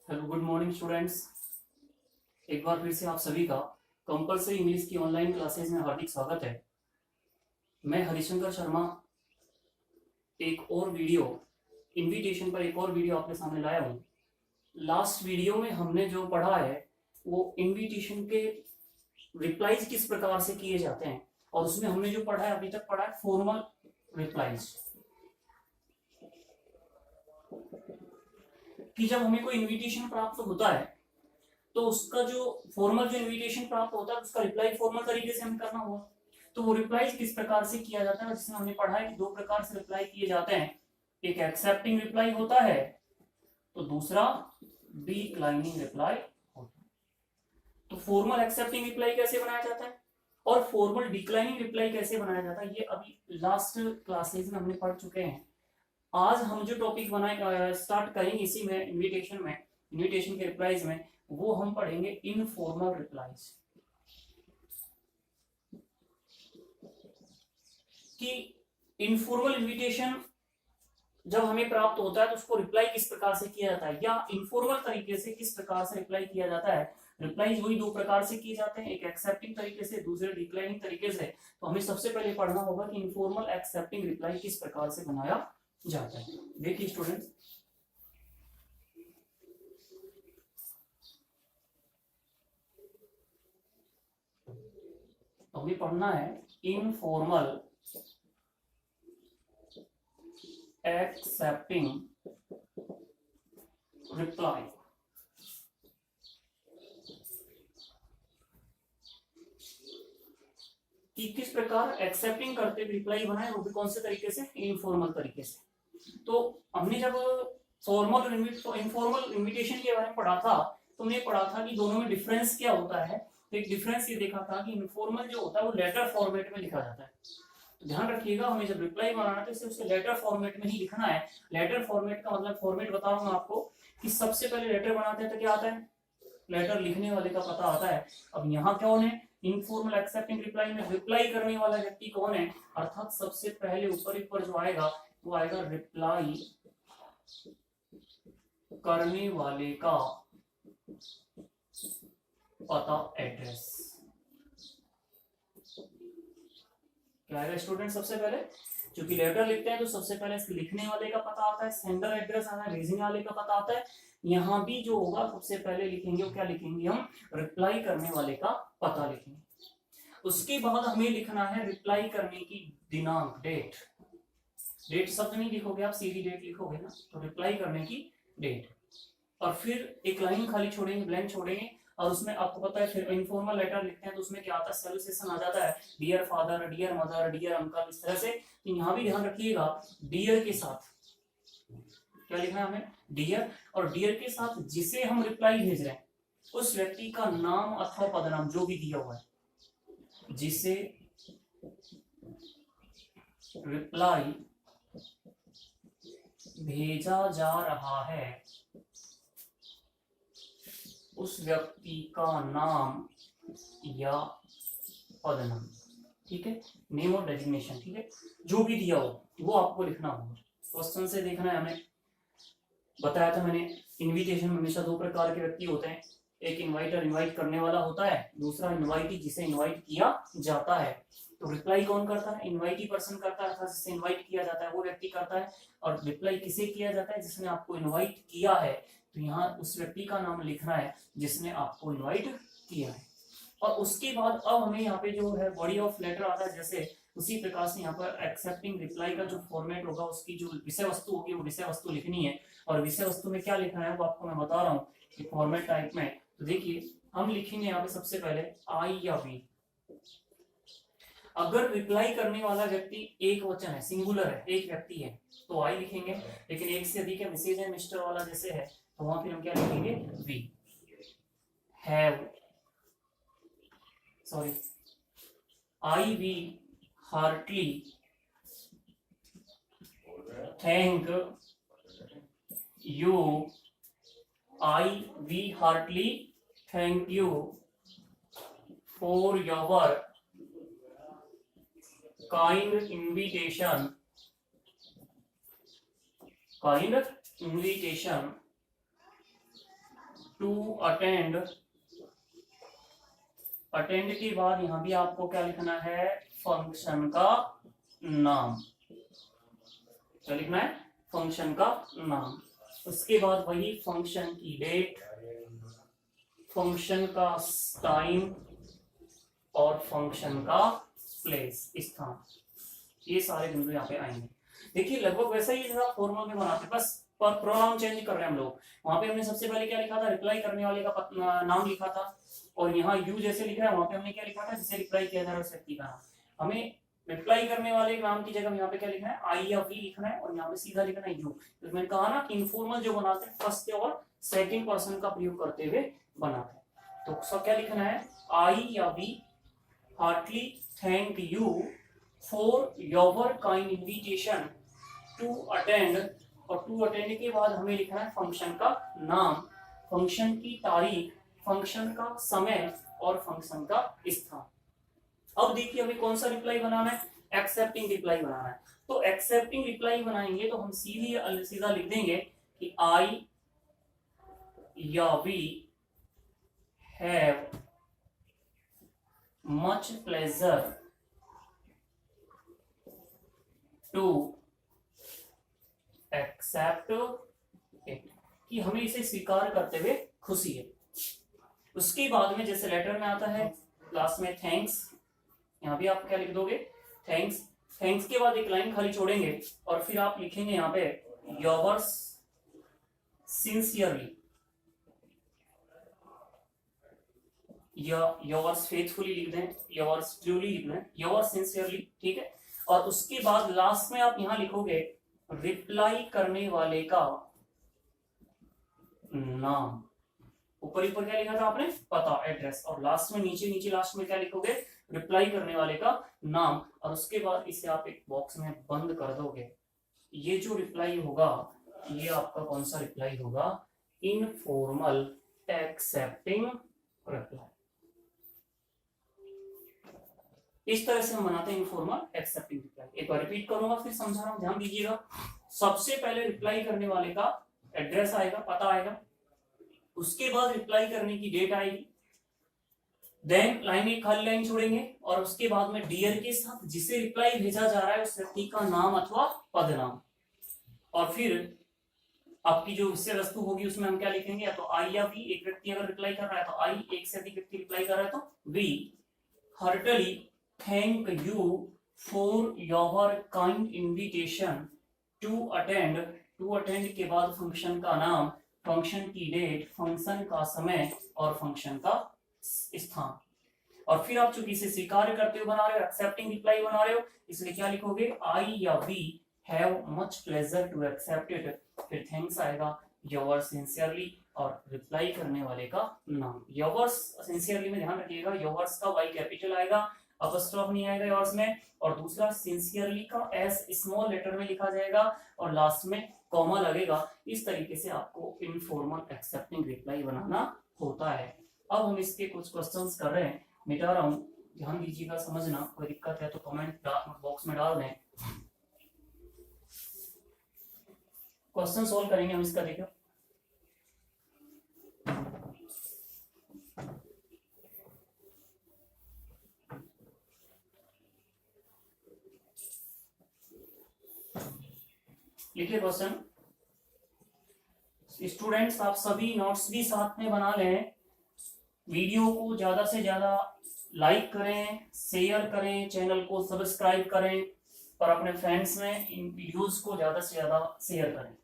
Hello, good morning students. एक बार फिर से आप सभी का कंपलसरी इंग्लिश की ऑनलाइन क्लासेस में हार्दिक स्वागत है। मैं हरिशंकर शर्मा एक और वीडियो इनविटेशन पर एक और वीडियो आपके सामने लाया हूँ। लास्ट वीडियो में हमने जो पढ़ा है वो इनविटेशन के रिप्लाईज किस प्रकार से किए जाते हैं, और उसमें हमने जो पढ़ा है अभी तक पढ़ा है फॉर्मल रिप्लाईज, कि जब हमें कोई इनविटेशन प्राप्त होता है तो उसका जो फॉर्मल जो इनविटेशन प्राप्त होता है उसका रिप्लाई फॉर्मल तरीके से हमें करना होगा। तो वो रिप्लाई किस प्रकार से किया जाता है, जिसमें हमने पढ़ा है कि दो प्रकार से रिप्लाई किए जाते हैं। एक एक्सेप्टिंग रिप्लाई होता है तो दूसरा डिक्लाइनिंग रिप्लाई होता है। तो फॉर्मल एक्सेप्टिंग रिप्लाई कैसे बनाया जाता है और फॉर्मल डिक्लाइनिंग रिप्लाई कैसे बनाया जाता है, ये अभी लास्ट क्लासेस में हमने पढ़ चुके हैं। आज हम जो टॉपिक बनाए स्टार्ट करेंगे इसी में इनविटेशन के रिप्लाईज में, वो हम पढ़ेंगे इनफॉर्मल रिप्लाईज, कि इनफॉर्मल इनविटेशन जब हमें प्राप्त होता है तो उसको रिप्लाई किस प्रकार से किया जाता है, या इनफॉर्मल तरीके से किस प्रकार से रिप्लाई किया जाता है। रिप्लाई वही दो प्रकार से किए जाते हैं, एक एक्सेप्टिंग तरीके से, दूसरे डिक्लाइनिंग तरीके से। तो हमें सबसे पहले पढ़ना होगा कि इनफॉर्मल एक्सेप्टिंग रिप्लाई किस प्रकार से बनाया जाता है। देखिए स्टूडेंट्स, तो हमें पढ़ना है इनफॉर्मल एक्सेप्टिंग रिप्लाई। कि किस प्रकार एक्सेप्टिंग करते रिप्लाई बनाए, वो भी कौन से तरीके से, इनफॉर्मल तरीके से। तो हमने जब फॉर्मल और इनफॉर्मल इनविटेशन के बारे में पढ़ा था तो हमने पढ़ा था कि दोनों में डिफरेंस क्या होता है। तो एक डिफरेंस ये देखा था कि इनफॉर्मल जो होता है वो लेटर फॉर्मेट में लिखा जाता है। तो ध्यान रखिएगा, हमें जब रिप्लाई बनाना है तो इसे उसके लेटर फॉर्मेट में ही लिखना है। लेटर फॉर्मेट का मतलब, फॉर्मेट बताऊंगा आपको, कि सबसे पहले लेटर बनाते हैं तो क्या आता है, लेटर लिखने वाले का पता आता है। अब यहाँ कौन है, इनफॉर्मल एक्सेप्टिंग रिप्लाई में रिप्लाई करने वाला व्यक्ति कौन है, अर्थात सबसे पहले ऊपर जो आएगा वो आएगा रिप्लाई करने वाले का पता, एड्रेस। क्या आएगा स्टूडेंट, सबसे पहले क्योंकि लेटर लिखते हैं तो सबसे पहले लिखने वाले का पता आता है, सेंडर एड्रेस आता है, भेजने वाले का पता आता है। यहाँ भी जो होगा सबसे पहले लिखेंगे, वो क्या लिखेंगे हम, रिप्लाई करने वाले का पता लिखेंगे। उसके बाद हमें लिखना है रिप्लाई करने की दिनांक, डेट। डेट शब्द नहीं लिखोगे आप, सीधी डेट लिखोगे ना, तो रिप्लाई करने की डेट। और फिर एक लाइन खाली छोड़ेंगे, ब्लैंक छोड़ेंगे, और उसमें आपको पता है फिर इनफॉर्मल लेटर लिखते हैं तो उसमें क्या आता है, सैल्यूटेशन आ जाता है, dear father, dear mother, dear uncle, इस तरह से। तो यहाँ भी ध्यान रखिएगा, डियर के साथ क्या लिखना है हमें, डियर, और डियर के साथ जिसे हम रिप्लाई भेज रहे हैं उस व्यक्ति का नाम अथवा पदनाम जो भी दिया हुआ है, जिसे रिप्लाई भेजा जा रहा है उस व्यक्ति का नाम या पदनाम, ठीक है, नेम और डेजिग्नेशन, ठीक है, जो भी दिया हो वो आपको लिखना होगा। क्वेश्चन से देखना है हमें। बताया था मैंने, इनविटेशन में हमेशा दो प्रकार के व्यक्ति होते हैं, एक इनवाइटर, इनवाइट करने वाला होता है, दूसरा इनवाइटी, जिसे इनवाइट किया जाता है। तो रिप्लाई कौन करता है, इनवाइटी पर्सन करता है, जिससे इनवाइट किया जाता है वो व्यक्ति करता है। और रिप्लाई किसे किया जाता है, जिसने आपको इनवाइट किया है। तो यहाँ उस व्यक्ति का नाम लिखना है जिसने आपको इनवाइट किया है। और उसके बाद अब हमें यहाँ पे जो है बॉडी ऑफ लेटर आता है, जैसे उसी प्रकार से यहाँ पर एक्सेप्टिंग रिप्लाई का जो फॉर्मेट होगा, उसकी जो विषय वस्तु होगी वो विषय वस्तु लिखनी है। और विषय वस्तु में क्या लिखना है वो आपको मैं बता रहा हूँ कि फॉर्मेट टाइप में। तो देखिए हम लिखेंगे यहाँ पे सबसे पहले आई या वी। अगर रिप्लाई करने वाला व्यक्ति एक वचन है, सिंगुलर है, एक व्यक्ति है, तो आई लिखेंगे। लेकिन एक से अधिक है, मिसेज है, मिस्टर वाला जैसे है, तो वहां फिर हम क्या लिखेंगे, we have, sorry, I we heartly thank you, I we heartly thank you for your kind invitation, kind invitation to attend, attend के बाद यहां भी आपको क्या लिखना है, फंक्शन का नाम, क्या लिखना है, फंक्शन का नाम। उसके बाद वही फंक्शन की डेट, फंक्शन का टाइम और फंक्शन का प्लेस, स्थान, ये सारे बिंदु यहाँ पे आएंगे। देखिए लगभग वैसा ही जैसा फॉर्मल में बनाते, बस पर प्रोनाउन चेंज कर रहे हैं हम लोग। वहां पे हमने सबसे पहले क्या लिखा था, रिप्लाई करने वाले का नाम लिखा था, और यहाँ यू जैसे लिख रहा है वहां पे हमने क्या लिखा था, जिसे रिप्लाई किया जा रहा है उस व्यक्ति का नाम। हमें रिप्लाई करने वाले नाम की जगह यहाँ पे क्या लिखना है, आई या वी लिखना है, और यहाँ पे सीधा लिखना है यू। तो मैंने कहा ना इनफॉर्मल जो बनाते हैं फर्स्ट और सेकंड पर्सन का प्रयोग करते हुए बनाते हैं। तो सब क्या लिखना है, आई या we heartly thank you for your kind invitation to attend, और टू अटेंड के बाद हमें लिखना है फंक्शन का नाम, फंक्शन की तारीख, फंक्शन का समय और फंक्शन का स्थान। अब देखिए हमें कौन सा रिप्लाई बनाना है, एक्सेप्टिंग रिप्लाई बनाना है। तो एक्सेप्टिंग रिप्लाई बनाएंगे तो हम सीधा लिख देंगे कि आई या we have much pleasure to accept it, कि हमें इसे स्वीकार करते हुए खुशी है। उसके बाद में जैसे लेटर में आता है लास्ट में थैंक्स, यहाँ भी आप क्या लिख दोगे, थैंक्स। थैंक्स के बाद एक लाइन खाली छोड़ेंगे और फिर आप लिखेंगे यहाँ पे योर्स सिंसियरली या योर्स फेथफुली लिख दें, योर्स ट्रूली लिख दें, योर्स सिंसियरली, ठीक है। और उसके बाद लास्ट में आप यहां लिखोगे रिप्लाई करने वाले का नाम, ऊपर ऊपर क्या लिखा था आपने, पता, एड्रेस, और लास्ट में नीचे लास्ट में क्या लिखोगे, रिप्लाई करने वाले का नाम। और उसके बाद इसे आप एक बॉक्स में बंद कर दोगे। ये जो रिप्लाई होगा ये आपका कौन सा रिप्लाई होगा, इनफॉर्मल एक्सेप्टिंग रिप्लाई। इस तरह से हम बनाते हैं इनफॉर्मल एक्सेप्टिंग रिप्लाई। एक बार रिपीट करूंगा फिर समझा रहा हूं, ध्यान दीजिएगा। सबसे पहले रिप्लाई करने वाले का एड्रेस आएगा, पता आएगा, उसके बाद रिप्लाई करने की डेट आएगी, देन लाइन एक खाली लाइन छोड़ेंगे, और उसके बाद में डियर के साथ जिसे रिप्लाई भेजा जा रहा है उस व्यक्ति का नाम अथवा पद नाम, और फिर आपकी जो विषय वस्तु होगी उसमें हम क्या लिखेंगे, या तो आई या वी, एक व्यक्ति अगर रिप्लाई कर रहा है तो आई, एक से अधिक व्यक्ति रिप्लाई कर रहा है तो we, heartly thank you for your kind invitation to attend, to attend के बाद फंक्शन का नाम, फंक्शन की डेट, फंक्शन का समय और फंक्शन का स्थान। और फिर आप चूंकि इसे स्वीकार करते हुए बना रहे हो, एक्सेप्टिंग रिप्लाई बना रहे हो, इसलिए क्या लिखोगे, आई या we have much pleasure to accept it, फिर थैंक्स आएगा, योर्स सिंसियरली, और रिप्लाई करने वाले का नाम। योर्स सिंसियरली में ध्यान रखिएगा, योर्स का वाई कैपिटल आएगा, अपस्ट्रॉफ नहीं आएगा योर्स में, और दूसरा सिंसियरली का एस स्मॉल लेटर में लिखा जाएगा, और लास्ट में कॉमा लगेगा। इस तरीके से आपको इनफॉर्मल एक्सेप्टिंग रिप्लाई बनाना होता है। अब हम इसके कुछ क्वेश्चंस कर रहे हैं, मिटा रहा हूं, ध्यान दीजिएगा, समझना। कोई दिक्कत है तो कमेंट बॉक्स में डाल दें, क्वेश्चन सोल्व करेंगे हम इसका। देखो लिखिए क्वेश्चन, स्टूडेंट्स आप सभी नोट्स भी साथ में बना लें, वीडियो को ज्यादा से ज्यादा लाइक करें, शेयर करें, चैनल को सब्सक्राइब करें, और अपने फ्रेंड्स में इन वीडियोस को ज्यादा से ज्यादा शेयर करें।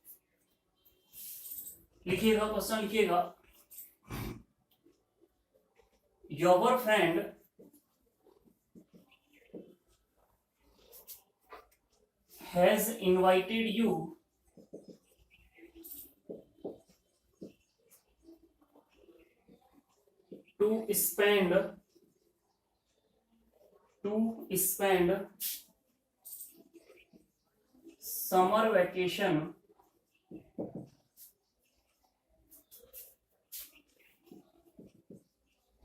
लिखिएगा क्वेश्चन, लिखिएगा, your friend has invited you to spend summer vacation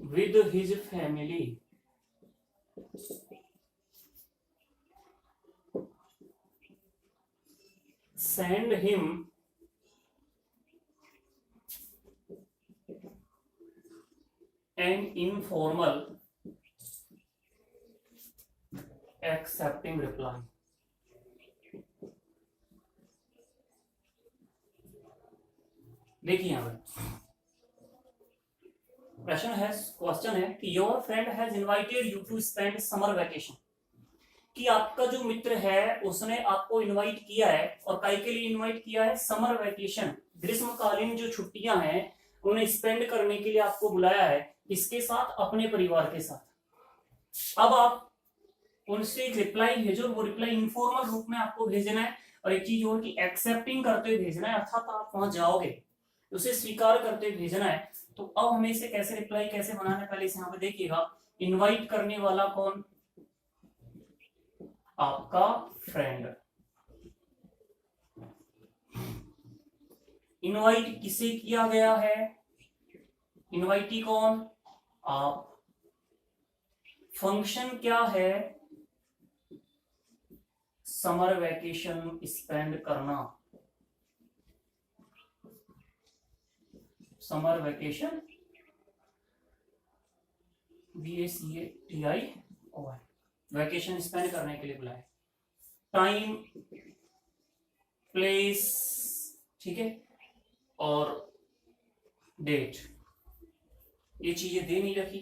with his family. Send him an informal accepting reply. देखिए यहां पर क्वेश्चन है कि your friend has invited you to spend summer vacation, कि आपका जो मित्र है उसने आपको इनवाइट किया है, और काई के लिए इनवाइट किया है, समर वैकेशन, ग्रीष्मकालीन जो छुट्टियां हैं उन्हें स्पेंड करने के लिए आपको बुलाया है, इसके साथ, अपने परिवार के साथ। अब आप उनसे एक रिप्लाई भेजो, वो रिप्लाई इनफॉर्मल रूप में आपको भेजना है, और एक चीज और कि एक्सेप्टिंग करते हुए भेजना है, अर्थात आप वहां जाओगे उसे स्वीकार करते हुए भेजना है। तो अब हमें इसे कैसे रिप्लाई कैसे बनाना है, पहले इसे यहाँ पे देखिएगा। इनवाइट करने वाला कौन, आपका फ्रेंड। इनवाइट किसे किया गया है, इनवाइटी कौन, आप। फंक्शन क्या है, समर वैकेशन स्पेंड करना, summer vacation VACATI vacation spend करने के लिए बुलाए। टाइम, प्लेस, ठीक है, और डेट, ये चीजें दे नहीं रखी।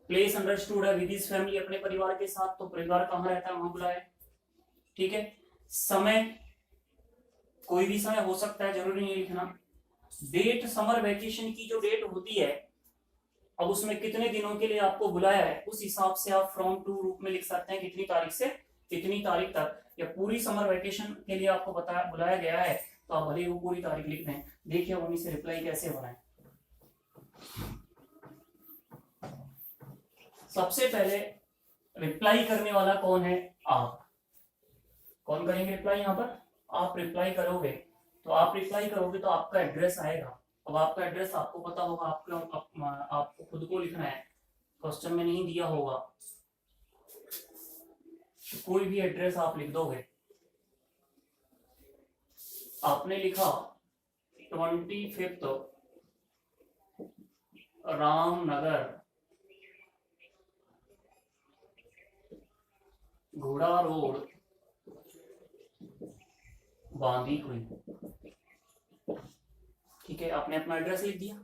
प्लेस अंडरस्टूड है, विद हिज फैमिली, अपने परिवार के साथ, तो परिवार कहाँ रहता है वहां बुलाए, ठीक है। समय, कोई भी समय हो सकता है, जरूरी नहीं लिखना। डेट, समर वैकेशन की जो डेट होती है, अब उसमें कितने दिनों के लिए आपको बुलाया है, उस हिसाब से आप फ्रॉम टू रूप में लिख सकते हैं, कितनी तारीख से कितनी तारीख तक, या पूरी समर वैकेशन के लिए आपको बुलाया गया है, तो आप भले वो पूरी तारीख लिख दें। देखिए उन्हीं से रिप्लाई कैसे बनाए। सबसे पहले रिप्लाई करने वाला कौन है, आप। कौन करेंगे रिप्लाई, यहां पर आप रिप्लाई करोगे, तो आप रिप्लाई करोगे तो आपका एड्रेस आएगा। अब आपका एड्रेस आपको पता होगा, आपको खुद को लिखना है, क्वेश्चन में नहीं दिया होगा, तो कोई भी एड्रेस आप लिख दोगे। आपने लिखा 25 रामनगर, घोड़ा रोड, बांदीकुई, ठीक है, आपने अपना एड्रेस लिख दिया।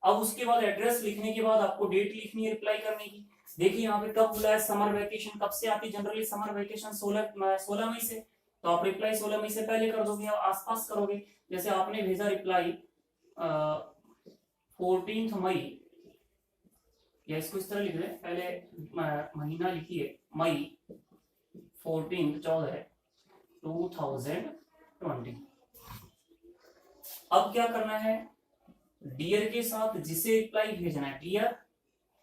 अब उसके बाद एड्रेस लिखने के बाद आपको डेट लिखनी है रिप्लाई करने की। देखिए यहाँ पे कब बुलाया, समर वैकेशन कब से आती है, जनरली समर वैकेशन 16 मई से, तो आप रिप्लाई 16 मई से पहले कर दोगे, आसपास करोगे। जैसे आपने भेजा रिप्लाई 14 मई, या इसको इस तरह लिख रहे, पहले महीना लिखिए, मई 14 2020। अब क्या करना है, डियर के साथ जिसे रिप्लाई भेजना है, डियर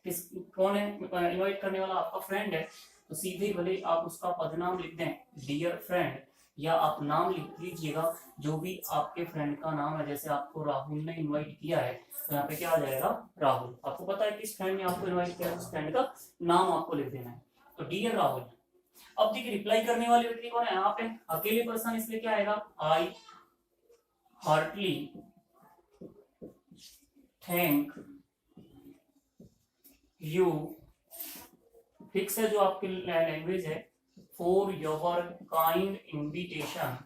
किस, कौन है इनवाइट करने वाला, आपका फ्रेंड है, तो सीधे भले आप उसका पदनाम लिख दें, डियर फ्रेंड, या आप नाम लिख लीजिएगा जो भी आपके फ्रेंड का नाम है। जैसे आपको राहुल ने इनवाइट किया है, तो यहाँ पे क्या आ जाएगा, राहुल। आपको पता है किस फ्रेंड ने आपको इनवाइट किया है, उस फ्रेंड का नाम आपको लिख देना है, तो डियर राहुल। अब देखिए रिप्लाई करने वाले व्यक्ति कौन है, यहाँ पे अकेले पर्सन, इसलिए क्या आएगा, I heartly thank you, fix है जो आपकी लैंग्वेज है, फॉर योर काइंड इनविटेशन।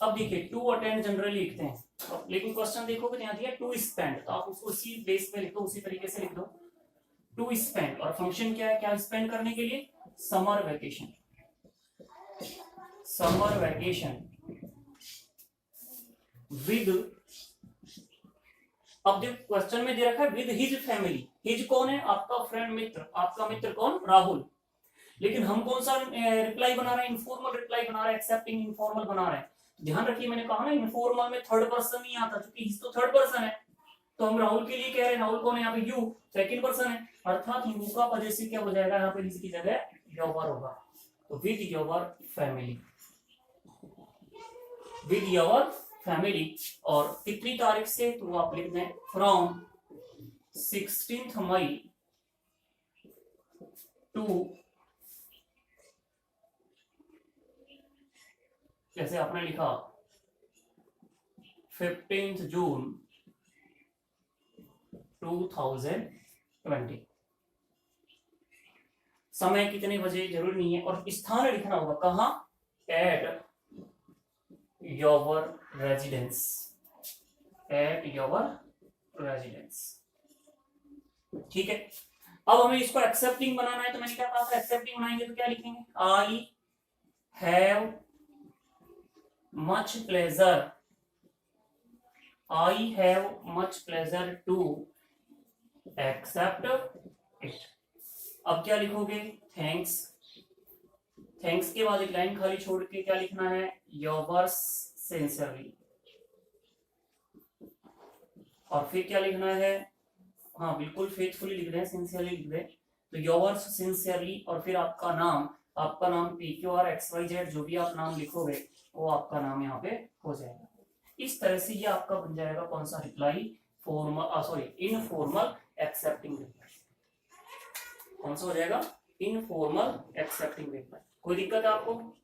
अब देखिए टू अटेंड जनरली लिखते हैं, लेकिन क्वेश्चन देखोगे यहाँ दिया टू स्पेंड, तो आप उसको उसी बेस पे लिखो, उसी तरीके से लिख दो, टू स्पेंड। और फंक्शन क्या है, क्या स्पेंड करने के लिए, summer vacation, summer vacation with, अब जो क्वेश्चन में दे रखा है विद हिज फैमिली, हिज कौन है, आपका फ्रेंड, मित्र, आपका मित्र कौन, राहुल। लेकिन हम कौन सा रिप्लाई बना रहे हैं, इनफॉर्मल रिप्लाई बना रहे हैं, एक्सेप्टिंग इनफॉर्मल बना रहे हैं। ध्यान रखिए मैंने कहा ना इनफॉर्मल में थर्ड पर्सन नहीं आता, क्योंकि हिज तो थर्ड पर्सन है, तो हम राहुल के लिए कह रहे हैं, राहुल कौन है, यहाँ पे यू सेकंड पर्सन है, अर्थात यू का पजेसिव क्या हो जाएगा, यहाँ पे हिज की जगह योर होगा, तो with your family, with your family. और कितनी तारीख से, तो आप लिख दें फ्रॉम 16 मई टू, जैसे आपने लिखा 15 जून 2020। समय कितने बजे जरूरी नहीं है, और स्थान लिखना होगा कहाँ, at your residence, at your residence. ठीक है, अब हमें इसको एक्सेप्टिंग बनाना है, तो मैंने क्या कहा था, एक्सेप्टिंग बनाएंगे तो क्या लिखेंगे, I have much pleasure, I have much pleasure to accept it. अब क्या लिखोगे, थैंक्स, थैंक्स के बाद एक लाइन खाली छोड़ के क्या लिखना है, योर्स सिंसियरली, और फिर क्या लिखना है, हाँ बिल्कुल फेथफुली लिख रहे हैं, सिंसियरली लिख रहे हैं, तो योर्स सिंसियरली, और फिर आपका नाम PQR XYZ जो भी आप नाम लिखोगे वो आपका नाम यहाँ पे हो जाएगा। इस तरह से ये आपका बन जाएगा कौन सा reply, formal sorry informal accepting reply. कौन सा हो जाएगा, इनफॉर्मल एक्सेप्टिंग रिप्लाई। कोई दिक्कत है आपको,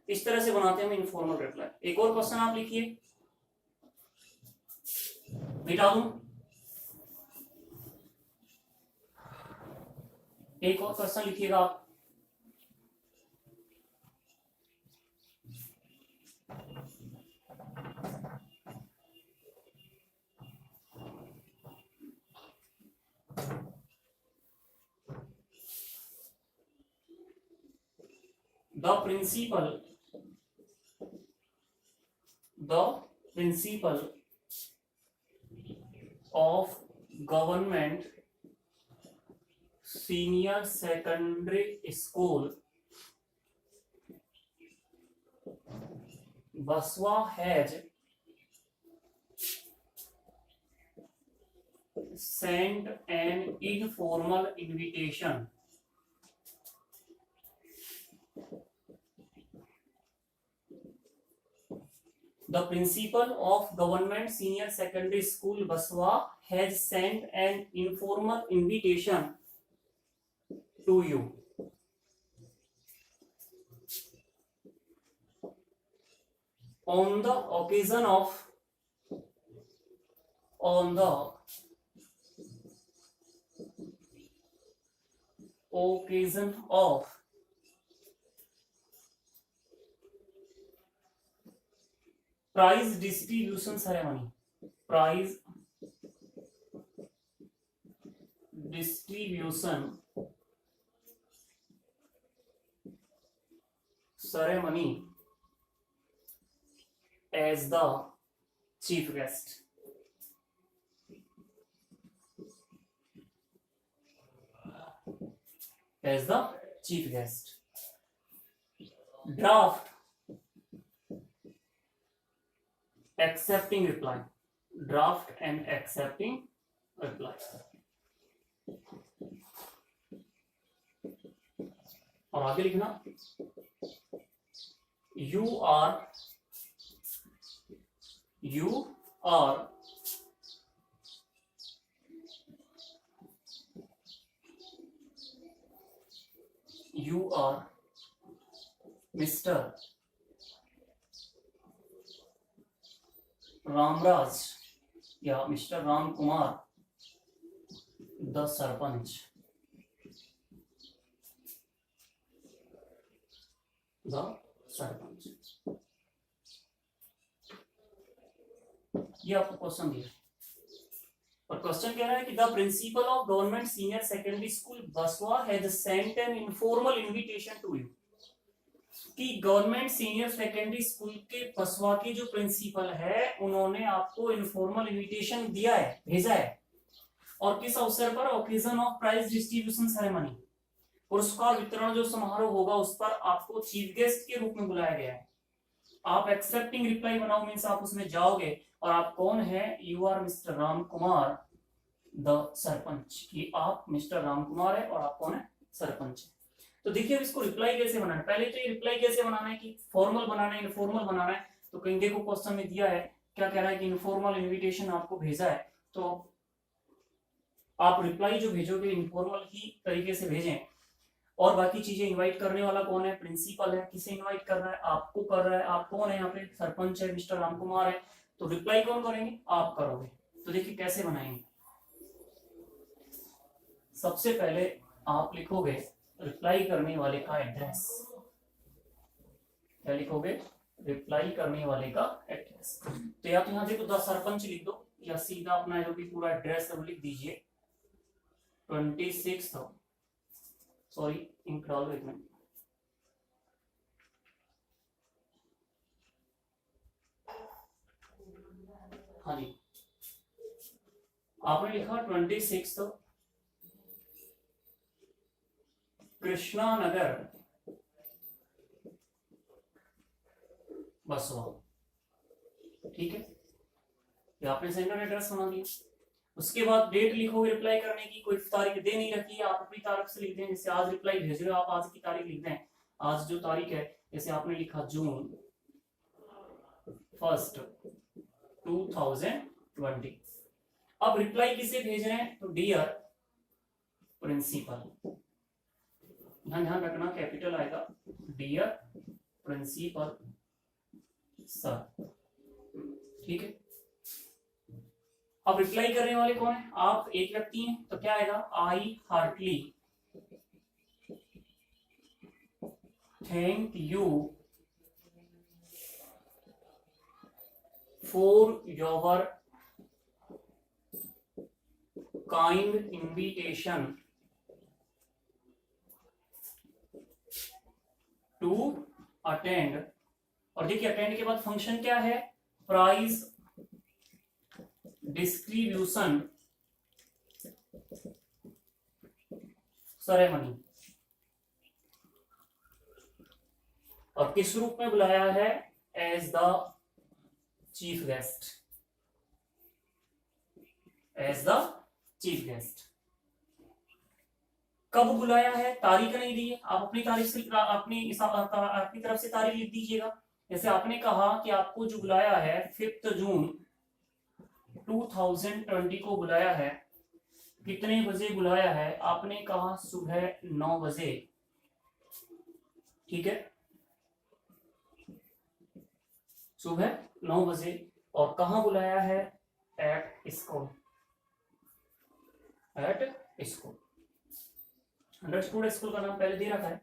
इस तरह से बनाते हैं हम इनफॉर्मल रिप्लाई। एक और क्वेश्चन आप लिखिए, मिटा दूं, एक और क्वेश्चन लिखिएगा आप, the principal of government senior secondary school Baswa has sent an informal invitation The principal of government senior secondary school Baswa has sent an informal invitation to you. On the occasion of prize distribution ceremony, prize distribution ceremony as the chief guest. As the chief guest. Draft accepting reply. Draft and accepting reply. और आगे लिखना, you are Mr. Ramraj या Mr. Ram Kumar, the Sarpanch. The Sarpanch. ये आपको question दिया, और question कह रहा है कि the principal of government senior secondary school Baswa has sent an informal invitation to you, कि गवर्नमेंट सीनियर सेकेंडरी स्कूल के बसवा के जो प्रिंसिपल है उन्होंने आपको इनफॉर्मल इनविटेशन दिया है, भेजा है, और किस अवसर पर, occasion of prize distribution ceremony, पुरस्कार वितरण जो समारोह होगा उस पर आपको चीफ गेस्ट के रूप में बुलाया गया है। आप एक्सेप्टिंग रिप्लाई बनाओ, मीन्स आप उसमें जाओगे और आप कौन है, you are mister Ram Kumar the sarpanch, कि आप मिस्टर राम कुमार है और आप कौन है, सरपंच है। तो देखिए अब इसको रिप्लाई कैसे बनाना है, पहले तो ये रिप्लाई कैसे बनाना है कि फॉर्मल बनाना है, इनफॉर्मल बनाना है। तो कहीं देखो क्वेश्चन में दिया है, क्या कह रहा है कि इनफॉर्मल इनविटेशन आपको भेजा है, तो आप रिप्लाई जो भेजोगे इनफॉर्मल ही तरीके से भेजें, और बाकी चीजें इनवाइट करने वाला कौन है, प्रिंसिपल है, किसे इनवाइट कर रहा है, आपको कर रहा है, आप कौन है यहाँ पे, सरपंच है, मिस्टर राम कुमार है, तो रिप्लाई कौन करेंगे, आप करोगे। तो देखिए कैसे बनाएंगे। सबसे पहले आप लिखोगे रिप्लाई करने वाले का एड्रेस। क्या लिखोगे, रिप्लाई करने वाले का एड्रेस। तो या तो यहाँ देखो द सरपंच लिख दो, या सीधा अपना जो भी पूरा एड्रेस है वो लिख दीजिए। 26 सॉरी इंक डालो एक मिनट। हाँ जी, आपने लिखा 26 कृष्णा नगर बसवा। ठीक है, ये आपने सेंटर एड्रेस बना दिया। उसके बाद डेट लिखोगे रिप्लाई करने की, कोई तारीख दे नहीं रखी है, आप अपनी तारीख से लिख दें। जैसे आज रिप्लाई भेज रहे हो आप, आज की तारीख लिख दें। आज जो तारीख है, जैसे आपने लिखा जून 1 2020। अब रिप्लाई किसे भेज रहे हैं, तो डियर प्रिंसिपल। ध्यान रखना कैपिटल आएगा, डियर प्रिंसिपल सर। ठीक है, अब रिप्लाई करने वाले कौन है, आप एक व्यक्ति हैं, तो क्या आएगा, I heartly thank you for your kind invitation to attend. और देखिए अटेंड के बाद फंक्शन क्या है, प्राइज डिस्ट्रीब्यूशन सेरेमनी। और किस रूप में बुलाया है, as the chief guest, as the chief guest. कब बुलाया है, तारीख नहीं दी है, आप अपनी तारीख से अपनी तरफ से तारीख लिख दीजिएगा। जैसे आपने कहा कि आपको जो बुलाया है 5 जून 2020 को बुलाया है, कितने बजे बुलाया है, आपने कहा सुबह 9 बजे। ठीक है, सुबह 9 बजे। और कहां बुलाया है, at school, at school. Understood, school का नाम पहले दे रखा है।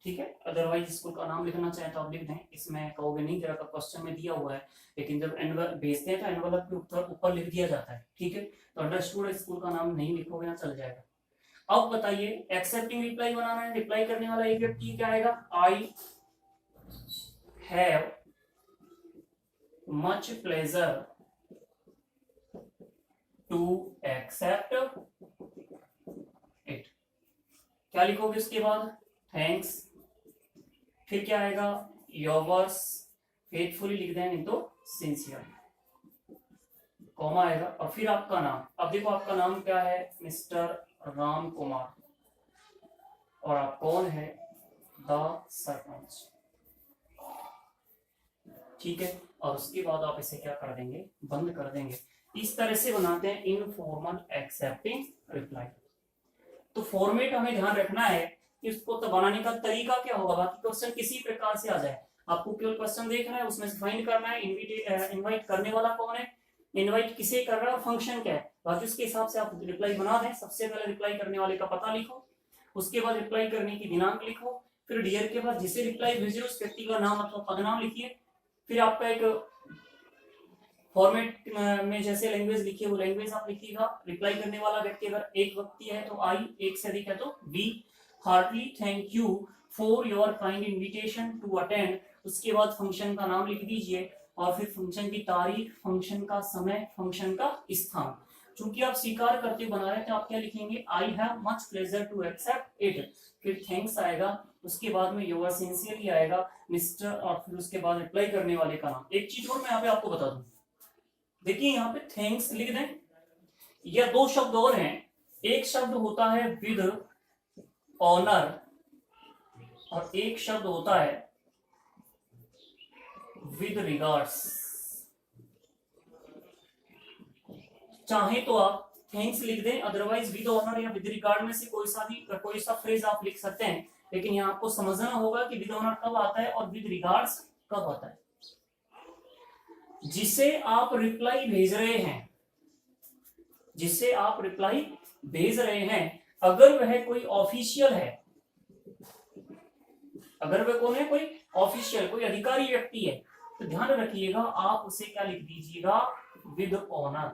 ठीक है, अदरवाइज स्कूल का नाम लिखना चाहे तो आप लिख दें, इसमें कहोगे नहीं जरा का क्वेश्चन में दिया हुआ है, लेकिन जब एनवलप भेजते हैं तो एनवलप के ऊपर लिख दिया जाता है। ठीक है, तो अंडरस्टूड स्कूल का नाम नहीं लिखोगे ना, चल जाएगा। अब बताइए एक्सेप्टिंग रिप्लाई बनाना है, रिप्लाई करने वाला एक व्यक्ति क्या आएगा, I have much pleasure to accept it. क्या लिखोगे उसके बाद, थैंक्स, फिर क्या आएगा, योवर्स फेथफुली लिख दें, नहीं तो सिंसियर, कॉमा आएगा, और फिर आपका नाम। अब देखो आपका नाम क्या है, मिस्टर राम कुमार, और आप कौन है, द सरपंच। ठीक है, और उसके बाद आप इसे क्या कर देंगे, बंद कर देंगे। इस तरह से बनाते हैं इनफॉर्मल एक्सेप्टिंग रिप्लाई। तो फॉर्मेट हमें ध्यान रखना है कि उसको तो बनाने का तरीका क्या होगा, बाकी क्वेश्चन किसी प्रकार से आ जाए, आपको केवल क्वेश्चन देखना है, उसमें से फाइंड करना है इनवाइट करने वाला कौन है, इनवाइट किसे कर रहा है और फंक्शन क्या है, बाकी उसके हिसाब से आप रिप्लाई बना दें। सबसे पहले रिप्लाई करने वाले का पता लिखो, उसके बाद रिप्लाई करने की दिनांक लिखो, फिर डियर के बाद जिसे रिप्लाई भेजे उस व्यक्ति का नाम अथवा पदनाम लिखिए। फिर आपका एक फॉर्मेट में जैसे लैंग्वेज लिखी है वो लैंग्वेज आप लिखिएगा। रिप्लाई करने वाला व्यक्ति अगर एक व्यक्ति है तो आई, एक से अधिक है तो we. Heartly thank you for your kind invitation to attend, उसके बाद फंक्शन का नाम लिख दीजिए, और फिर फंक्शन की तारीख, फंक्शन का समय, फंक्शन का स्थान। चूंकि आप स्वीकार करते बना रहे हैं तो आप क्या लिखेंगे, I have much pleasure to accept it, फिर थैंक्स आएगा, उसके बाद में योर सिंसियरली आएगा, मिस्टर, और फिर उसके बाद रिप्लाई करने वाले का नाम। एक चीज और मैं यहाँ पे आपको बता दूं, देखिए यहाँ पे थैंक्स लिख दें, या दो शब्द और हैं, एक शब्द होता है विद ऑनर और एक शब्द होता है विद रिगार्ड्स। चाहे तो आप थैंक्स लिख दें, अदरवाइज विद ऑनर या विद रिगार्ड में से कोई सा फ्रेज आप लिख सकते हैं, लेकिन यहाँ आपको समझना होगा कि विद ऑनर कब आता है और विद रिगार्ड्स कब आता है। जिसे आप रिप्लाई भेज रहे हैं, जिसे आप रिप्लाई भेज रहे हैं, अगर वह कोई ऑफिशियल है, अगर वह कौन है, कोई ऑफिशियल, कोई अधिकारी व्यक्ति है, तो ध्यान रखिएगा आप उसे क्या लिख दीजिएगा, विद ऑनर।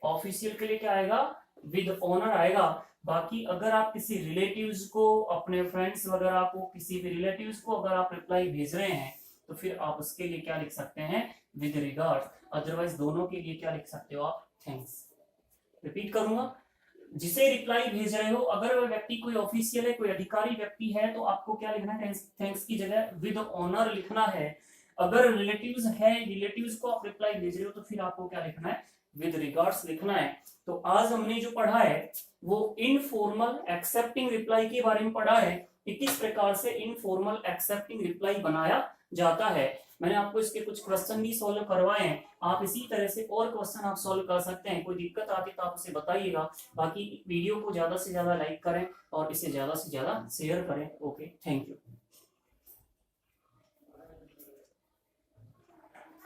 ऑफिशियल के लिए क्या आएगा, विद ऑनर आएगा। बाकी अगर आप किसी रिलेटिव्स को, अपने फ्रेंड्स वगैरह को, किसी भी रिलेटिव्स को अगर आप रिप्लाई भेज रहे हैं तो फिर आप उसके लिए क्या लिख सकते हैं, विद रिगार्ड्स। अदरवाइज दोनों के लिए क्या लिख सकते हो आप, थैंक्स। रिपीट करूंगा, जिसे रिप्लाई भेज रहे हो, अगर वह व्यक्ति कोई ऑफिशियल है, कोई अधिकारी व्यक्ति है, तो आपको क्या लिखना है, थैंक्स की जगह विद ऑनर लिखना है। अगर रिलेटिव्स है, रिलेटिव्स को आप रिप्लाई भेज रहे हो तो फिर आपको क्या लिखना है, विद रिगार्ड्स लिखना है। तो आज हमने जो पढ़ा है वो इनफॉर्मल एक्सेप्टिंग रिप्लाई के बारे में पढ़ा है कि किस प्रकार से इनफॉर्मल एक्सेप्टिंग रिप्लाई बनाया जाता है। मैंने आपको इसके कुछ क्वेश्चन भी सॉल्व करवाए हैं, आप इसी तरह से और क्वेश्चन आप सॉल्व कर सकते हैं। कोई दिक्कत आती तो आप उसे बताइएगा। बाकी वीडियो को ज्यादा से ज्यादा लाइक करें और इसे ज्यादा से ज्यादा शेयर करें। Okay, thank you.